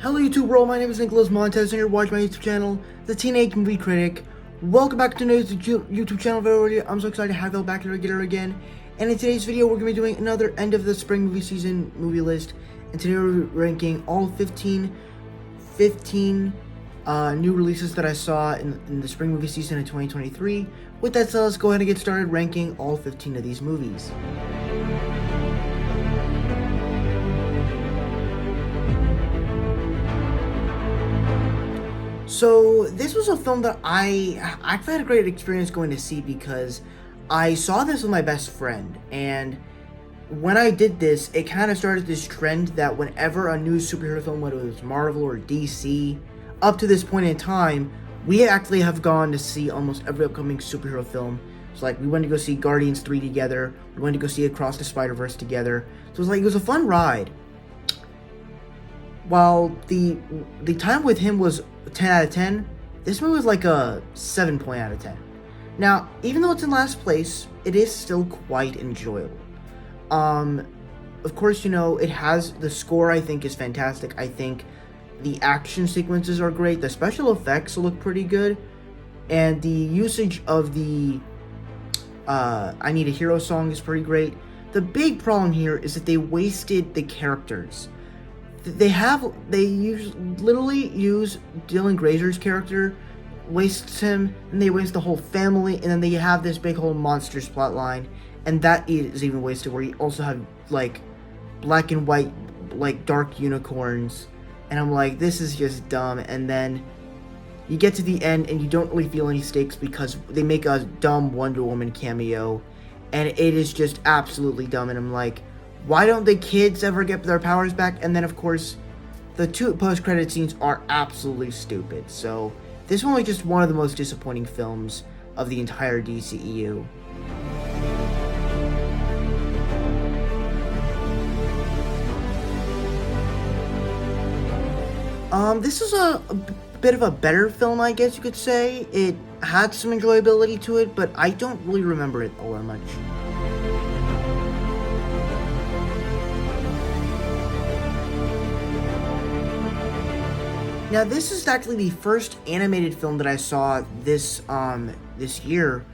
Hello YouTube world, my name is Nicholas Montez and you're watching my YouTube channel, The Teenage Movie Critic. Welcome back to today's YouTube channel video. I'm so excited to have you all back here again. And in today's video, we're going to be doing another end of the spring movie season movie list. And today we're ranking all 15 new releases that I saw in the spring movie season of 2023. With that said, let's go ahead and get started ranking all 15 of these movies. So this was a film that I actually had a great experience going to see because I saw this with my best friend, and when I did this, it kind of started this trend that whenever a new superhero film, whether it was Marvel or DC, up to this point in time, we actually have gone to see almost every upcoming superhero film. So like we went to go see Guardians 3 together, we went to go see Across the Spider-Verse together. So it was a fun ride. While the time with him was 10 out of 10, this movie was like a 7 out of 10. Now, even though it's in last place, it is still quite enjoyable. Of course, you know, it has, the score I think is fantastic. I think the action sequences are great. The special effects look pretty good. And the usage of the I Need a Hero song is pretty great. The big problem here is that they wasted the characters. They literally use Dylan Grazer's character, wastes him, and they waste the whole family, and then they have this big whole monsters plotline, and that is even wasted, where you also have, like, black and white, like, dark unicorns, and I'm like, this is just dumb, and then you get to the end, and you don't really feel any stakes, because they make a dumb Wonder Woman cameo, and it is just absolutely dumb, and I'm like, why don't the kids ever get their powers back? And then, of course, the two post-credit scenes are absolutely stupid. So, this one was just one of the most disappointing films of the entire DCEU. This is a bit of a better film, I guess you could say. It had some enjoyability to it, but I don't really remember it all that much. Now, this is actually the first animated film that I saw this year,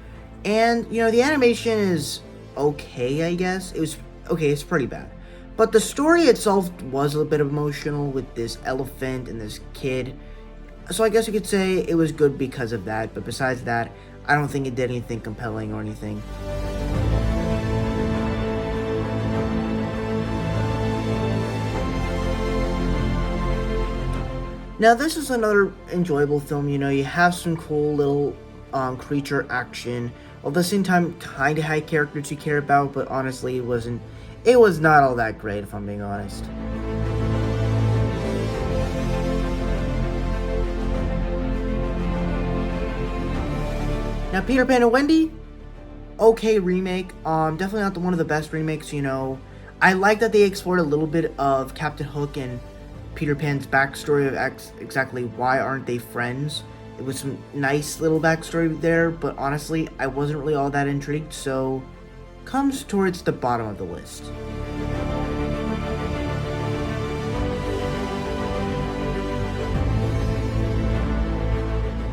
and, you know, the animation is okay, I guess. It was okay, it's pretty bad. But the story itself was a bit emotional with this elephant and this kid, so I guess you could say it was good because of that, but besides that, I don't think it did anything compelling or anything. Now, this is another enjoyable film. You know, you have some cool little creature action, while at the same time kind of had characters you care about, but honestly, it was not all that great, if I'm being honest. Now, Pan and Wendy, okay remake, definitely not one of the best remakes, you know. I like that they explored a little bit of Captain Hook and Peter Pan's backstory of exactly why aren't they friends. It was some nice little backstory there, but honestly, I wasn't really all that intrigued, so comes towards the bottom of the list.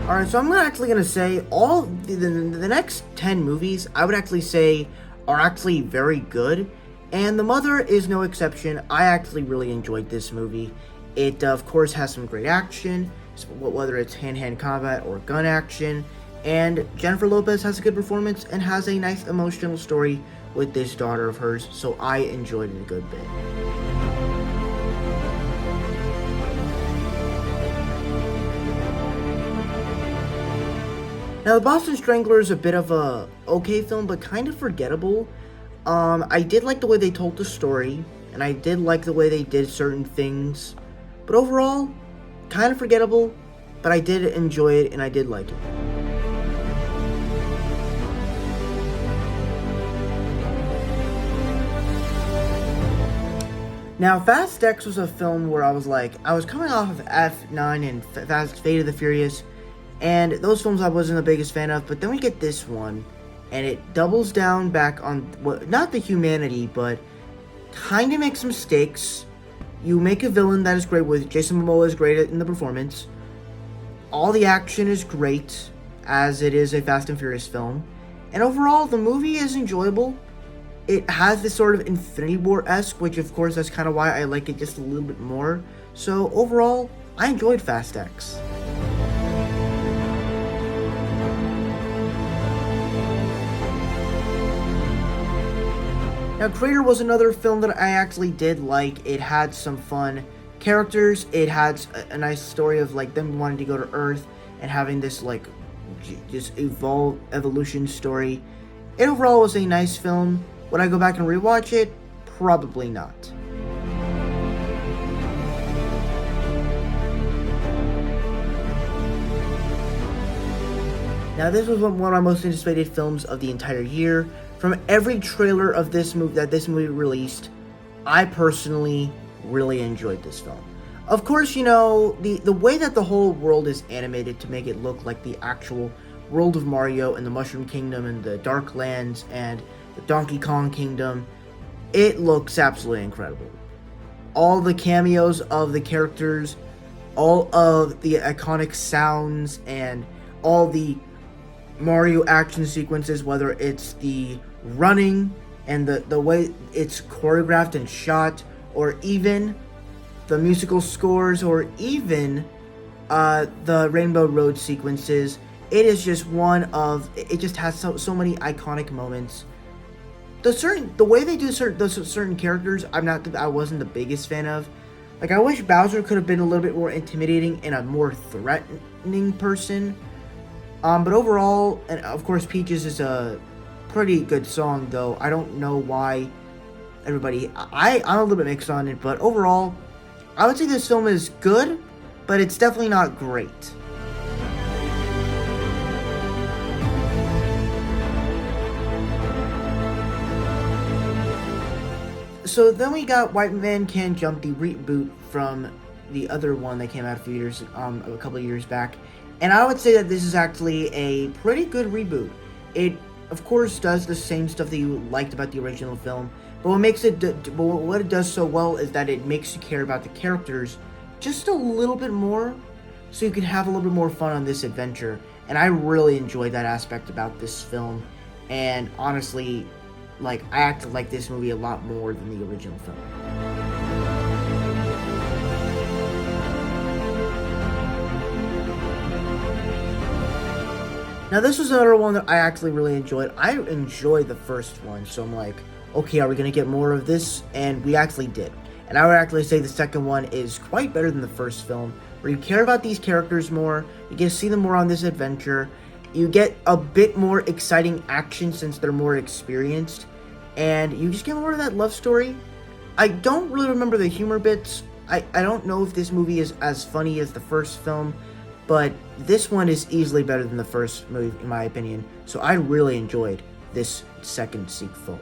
Alright, so I'm actually going to say all the next 10 movies, I would actually say, are actually very good. And The Mother is no exception. I actually really enjoyed this movie. It, of course, has some great action, whether it's hand-to-hand combat or gun action. And Jennifer Lopez has a good performance and has a nice emotional story with this daughter of hers, so I enjoyed it a good bit. Now, the Boston Strangler is a bit of a okay film, but kind of forgettable. I did like the way they told the story, and I did like the way they did certain things, but overall, kind of forgettable, but I did enjoy it, and I did like it. Now, Fast X was a film where I was coming off of F9 and Fate of the Furious, and those films I wasn't the biggest fan of, but then we get this one, and it doubles down back on, not the humanity, but kind of makes mistakes. You make a villain that is great with Jason Momoa is great in the performance. All the action is great, as it is a Fast and Furious film. And overall, the movie is enjoyable. It has this sort of Infinity War-esque, which of course that's kind of why I like it just a little bit more. So overall, I enjoyed Fast X. Now, Crater was another film that I actually did like. It had some fun characters. It had a nice story of like them wanting to go to Earth and having this like just evolution story. It overall was a nice film. Would I go back and rewatch it? Probably not. Now, this was one of my most anticipated films of the entire year. From every trailer of this movie that this movie released, I personally really enjoyed this film. Of course, you know, the way that the whole world is animated to make it look like the actual world of Mario and the Mushroom Kingdom and the Dark Lands and the Donkey Kong Kingdom, it looks absolutely incredible. All the cameos of the characters, all of the iconic sounds, and all the Mario action sequences, whether it's the running and the way it's choreographed and shot, or even the musical scores, or even the Rainbow Road sequences. It is just it just has so many iconic moments. The way they do certain characters, I wasn't the biggest fan of. Like, I wish Bowser could have been a little bit more intimidating and a more threatening person. But overall, and of course Peaches is a pretty good song, though. I don't know why I'm a little bit mixed on it, but overall, I would say this film is good, but it's definitely not great. So then we got White Man Can't Jump, the reboot from the other one that came out a couple of years back. And I would say that this is actually a pretty good reboot. It, of course, does the same stuff that you liked about the original film, but what it does so well is that it makes you care about the characters just a little bit more, so you can have a little bit more fun on this adventure. And I really enjoyed that aspect about this film. And honestly, I actually like this movie a lot more than the original film. Now, this was another one that I actually really enjoyed. I enjoyed the first one, so I'm like, okay, are we going to get more of this? And we actually did. And I would actually say the second one is quite better than the first film, where you care about these characters more, you get to see them more on this adventure, you get a bit more exciting action since they're more experienced, and you just get more of that love story. I don't really remember the humor bits. I don't know if this movie is as funny as the first film, but this one is easily better than the first movie, in my opinion. So I really enjoyed this second sequel.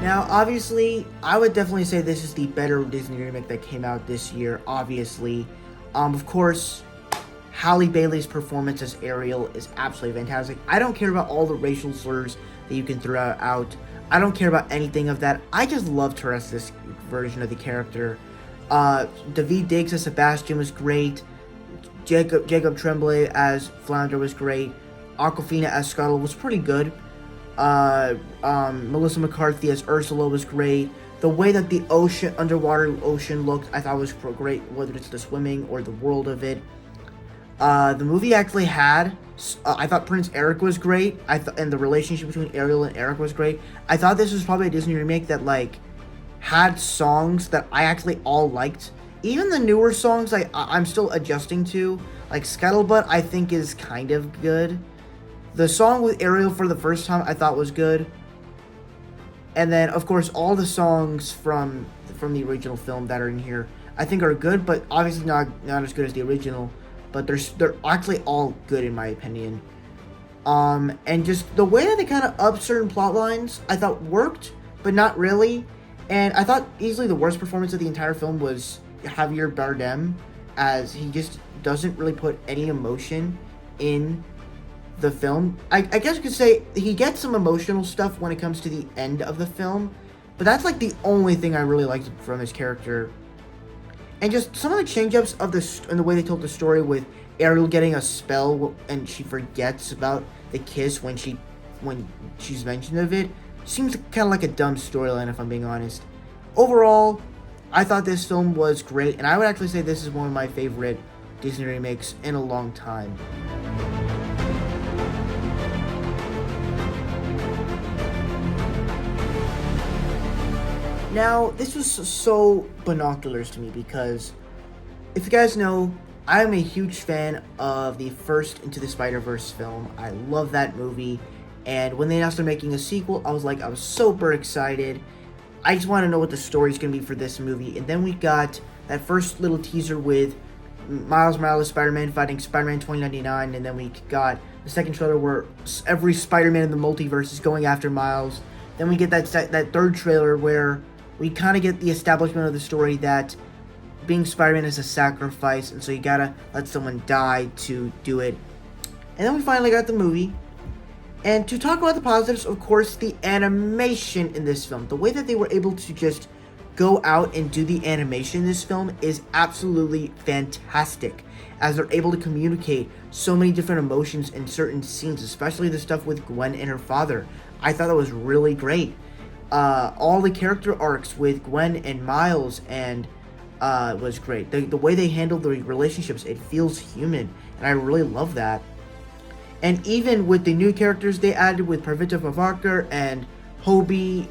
Now, obviously, I would definitely say this is the better Disney remake that came out this year, obviously. Of course, Halle Bailey's performance as Ariel is absolutely fantastic. I don't care about all the racial slurs that you can throw out. I don't care about anything of that. I just loved her as this version of the character. Daveed Diggs as Sebastian was great. Jacob Tremblay as Flounder was great. Awkwafina as Scuttle was pretty good. Melissa McCarthy as Ursula was great. The way that the underwater ocean looked, I thought was great, whether it's the swimming or the world of it. The movie actually had, I thought Prince Eric was great. And the relationship between Ariel and Eric was great. I thought this was probably a Disney remake that, had songs that I actually all liked. Even the newer songs I'm still adjusting to. Like Scuttlebutt, I think is kind of good. The song with Ariel for the first time I thought was good. And then, of course, all the songs from the original film that are in here I think are good, but obviously not as good as the original. But they're actually all good in my opinion. And just the way that they kind of upped certain plot lines, I thought worked, but not really. And I thought easily the worst performance of the entire film was Javier Bardem, as he just doesn't really put any emotion in the film. I guess you could say he gets some emotional stuff when it comes to the end of the film, but that's like the only thing I really liked from his character. And just some of the change-ups of and the way they told the story, with Ariel getting a spell and she forgets about the kiss when she's mentioned of it, seems kind of like a dumb storyline if I'm being honest. Overall, I thought this film was great, and I would actually say this is one of my favorite Disney remakes in a long time. Now, this was so binoculars to me because, if you guys know, I am a huge fan of the first Into the Spider-Verse film. I love that movie, and when they announced they're making a sequel, I was super excited. I just want to know what the story's going to be for this movie, and then we got that first little teaser with Miles Morales Spider-Man fighting Spider-Man 2099, and then we got the second trailer where every Spider-Man in the multiverse is going after Miles. Then we get that third trailer where we kind of get the establishment of the story that being Spider-Man is a sacrifice, and so you gotta let someone die to do it. And then we finally got the movie. And to talk about the positives, of course, the animation in this film. The way that they were able to just go out and do the animation in this film is absolutely fantastic, as they're able to communicate so many different emotions in certain scenes, especially the stuff with Gwen and her father. I thought that was really great. All the character arcs with Gwen and Miles was great. The way they handled the relationships, it feels human, and I really love that. And even with the new characters they added with Pravita Pavakar and Hobie,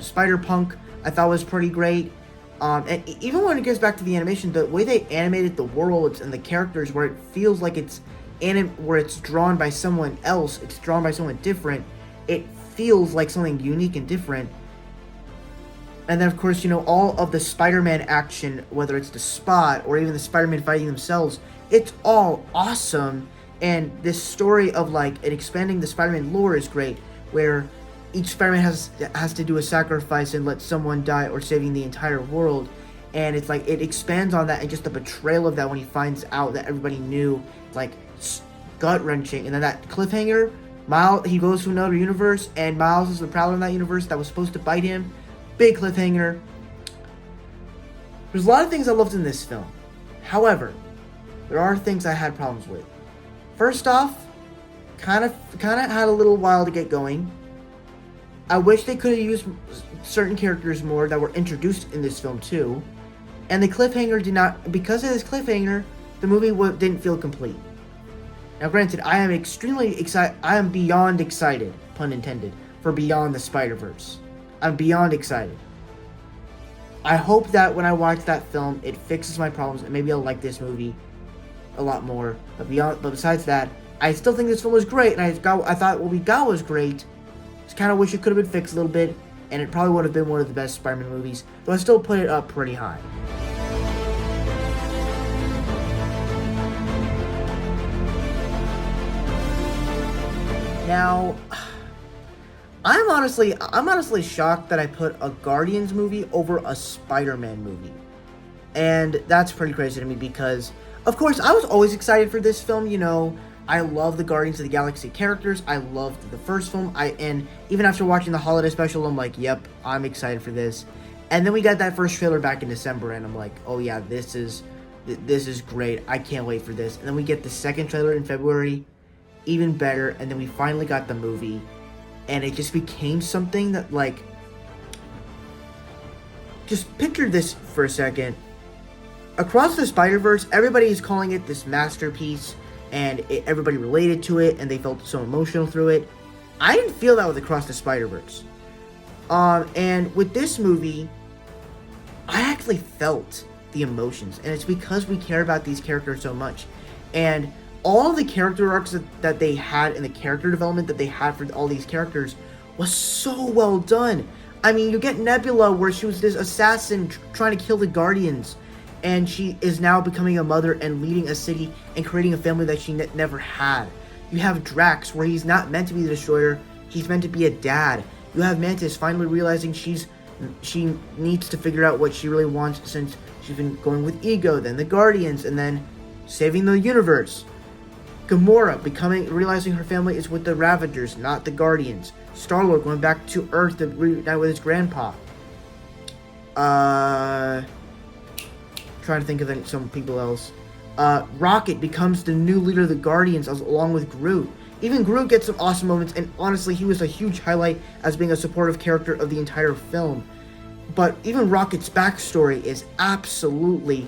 Spider-Punk, I thought was pretty great. And even when it gets back to the animation, the way they animated the worlds and the characters, where it feels like where it's drawn by someone else, it's drawn by someone different, it feels like something unique and different. And then, of course, all of the Spider-Man action, whether it's the Spot or even the Spider-Man fighting themselves, it's all awesome. And this story of it expanding the Spider-Man lore is great, where each Spider-Man has to do a sacrifice and let someone die, or saving the entire world. And it's it expands on that, and just the betrayal of that when he finds out that everybody knew, it's gut-wrenching. And then that cliffhanger, Miles, he goes to another universe, and Miles is the Prowler in that universe that was supposed to bite him. Big cliffhanger. There's a lot of things I loved in this film. However, there are things I had problems with. First off, kind of had a little while to get going. I wish they could have used certain characters more that were introduced in this film too. And the cliffhanger because of this cliffhanger, the movie didn't feel complete. Now granted, I am extremely excited, I am beyond excited, pun intended, for Beyond the Spider-Verse. I'm beyond excited. I hope that when I watch that film, it fixes my problems, and maybe I'll like this movie a lot more. But besides that, I still think this film was great, and I thought what we got was great. Just kind of wish it could have been fixed a little bit, and it probably would have been one of the best Spider-Man movies, though I still put it up pretty high. Now, I'm honestly shocked that I put a Guardians movie over a Spider-Man movie. And that's pretty crazy to me because, of course, I was always excited for this film. I love the Guardians of the Galaxy characters. I loved the first film. And even after watching the holiday special, I'm like, yep, I'm excited for this. And then we got that first trailer back in December, and I'm like, oh yeah, this is great. I can't wait for this. And then we get the second trailer in February, even better. And then we finally got the movie, and it just became something that, just picture this for a second. Across the Spider-Verse, everybody is calling it this masterpiece, and everybody related to it, and they felt so emotional through it. I didn't feel that with Across the Spider-Verse. And with this movie, I actually felt the emotions, and it's because we care about these characters so much. And all of the character arcs that they had and the character development that they had for all these characters was so well done. I mean, you get Nebula, where she was this assassin trying to kill the Guardians, and she is now becoming a mother and leading a city and creating a family that she never had. You have Drax, where he's not meant to be the Destroyer, he's meant to be a dad. You have Mantis finally realizing she needs to figure out what she really wants, since she's been going with Ego, then the Guardians, and then saving the universe. Gamora realizing her family is with the Ravagers, not the Guardians. Star-Lord going back to Earth to reunite with his grandpa. Trying to think of some people else. Rocket becomes the new leader of the Guardians along with Groot. Even Groot gets some awesome moments, and honestly, he was a huge highlight as being a supportive character of the entire film. But even Rocket's backstory is absolutely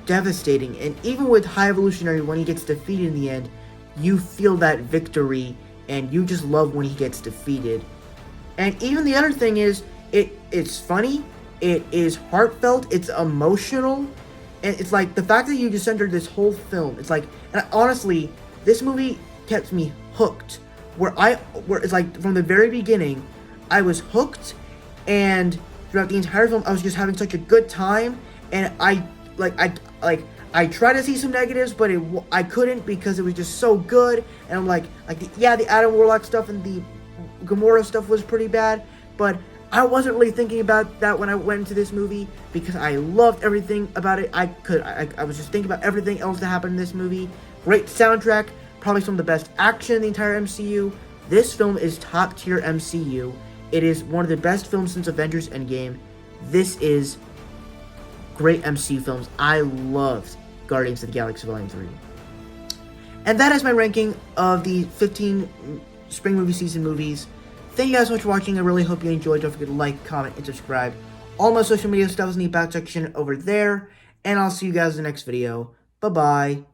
devastating, and even with High Evolutionary, when he gets defeated in the end, you feel that victory, and you just love when he gets defeated. And even the other thing is, it's funny, it is heartfelt, it's emotional, and it's like the fact that you just centered this whole film. It's like, and honestly, this movie kept me hooked. Where it's like from the very beginning, I was hooked, and throughout the entire film, I was just having such a good time. And I tried to see some negatives, but I couldn't, because it was just so good. And I'm the Adam Warlock stuff and the Gamora stuff was pretty bad, but I wasn't really thinking about that when I went into this movie, because I loved everything about it. I was just thinking about everything else that happened in this movie. Great soundtrack, probably some of the best action in the entire MCU. This film is top tier MCU. It is one of the best films since Avengers Endgame. This is great MCU films. I loved Guardians of the Galaxy Volume 3. And that is my ranking of the 15 spring movie season movies. Thank you guys so much for watching. I really hope you enjoyed. Don't forget to like, comment, and subscribe. All my social media stuff is in the about section over there. And I'll see you guys in the next video. Bye-bye.